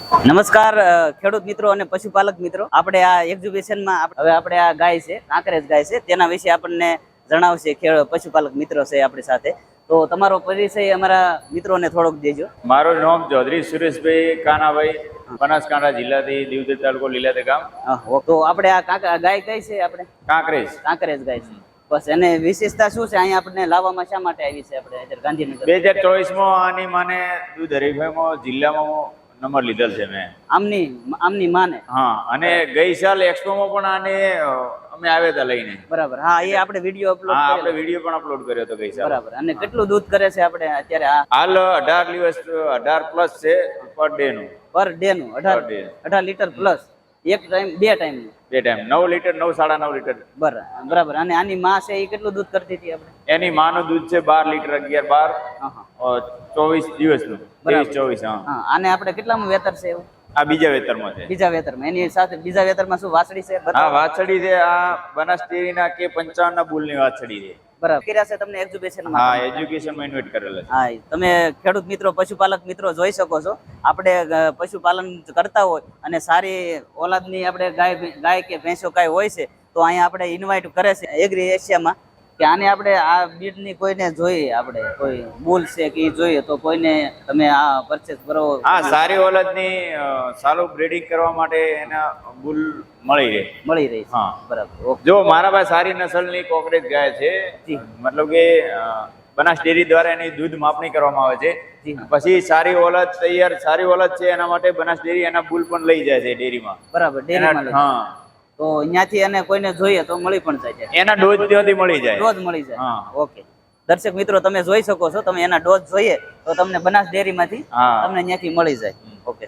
નમસ્કાર ખેડૂત મિત્રો અને પશુપાલક મિત્રો, આપણે આ એક્ઝિબિશનમાં હવે આપણે આ ગાય છે, કાંકરેજ ગાય છે, તેના વિશે આપણને જણાવશે પશુપાલક મિત્રો છે આપણી સાથે. તો તમારો પરિચય અમારા મિત્રોને થોડોક દેજો. મારું નામ ચૌધરી સુરેશભાઈ કાનાભાઈ, બનાસકાંઠા જિલ્લાથી દીવદર તાલુકો લીલાધર ગામ. તો આપણે આ ગાય કઈ છે? આપણે કાંકરેજ ગાય છે. બસ એને વિશેષતા શું છે? અહીંયા આપણને લાવવામાં શા માટે આવી છે? આપણે અત્યારે ગાંધીનગર 2024માં આની માને દૂધ હરીફાઈમાં જિલ્લામાં નંબર લીધેલ છે મેં. આમની માને? હા, અને ગઈ સાલ એક્સપોમાં પણ આને અમે આવ્યા હતા લઈને. બરાબર. હા, એ આપણે વિડીયો આપણે વિડીયો પણ અપલોડ કર્યો હતો ગઈ સાલ. બરાબર. અને કેટલું દૂધ કરે છે આપણે અત્યારે? હાલ 18 પ્લસ છે પર ડે નું. 18 લીટર પ્લસ. એક ટાઈમ બે ટાઈમ 9 લીટર 9.5 લીટર. બરાબર. અને આની માં છે એ કેટલું દૂધ કરતી હતી આપણે? એની માનું દૂધ છે 12 લીટર, 24 દિવસનું. 24. હા. આને આપણે કેટલામાં વેતર છે એવું? આ બીજા વેતરમાં છે. બીજા વેતરમાં. એની સાથે બીજા વેતરમાં શું વાછડી છે? હા, વાછડી છે. આ બનાસ ડેરીના કે 55 બુલની વાછડી છે. બરાબર. કર્યા છે તમને એક્ઝિબિશનમાં? હા, એજ્યુકેશનમાં ઇન્વાઇટ કરેલા છે. હા, તમે ખેડૂત મિત્રો, પશુપાલક મિત્રો જોઈ શકો છો. આપણે પશુપાલન કરતા હોય અને સારી ઓલાદની આપણે ગાય કે ભેંસો કાંઈ હોય છે તો અહીંયા આપણે ઇન્વાઇટ કરે છે એગ્રી એશિયામાં કે આને આપણે આ બ્રીડની કોઈને જોઈએ, આપણે કોઈ બુલ છે કે એ જોઈએ તો કોઈને તમે આ પરચેસ કરો. હા, સારી ઓલાદની સારું બ્રીડિંગ કરવા માટે એના બુલ મળી રહે. હા, બરાબર. જો મારા પાસે સારી નસલની કોકરેજ ગાય છે, મતલબ કે બનાસ ડેરી દ્વારા એની દૂધ માપણી કરવામાં આવે છે. પછી સારી ઓલાદ છે એના માટે બનાસ ડેરી એના બુલ પણ લઈ જાય છે ડેરીમાં. બરાબર. ડેરીમાં. હા. તો અહીંયાથી એને કોઈને જોઈએ તો મળી પણ જાય છે. એના ડોઝ ત્યાંથી મળી જાય. હા, ઓકે. દર્શક મિત્રો, તમે જોઈ શકો છો. તમે એના ડોઝ જોઈએ તો તમને બનાસ ડેરીમાંથી તમને અહીંયાથી મળી જાય. ઓકે.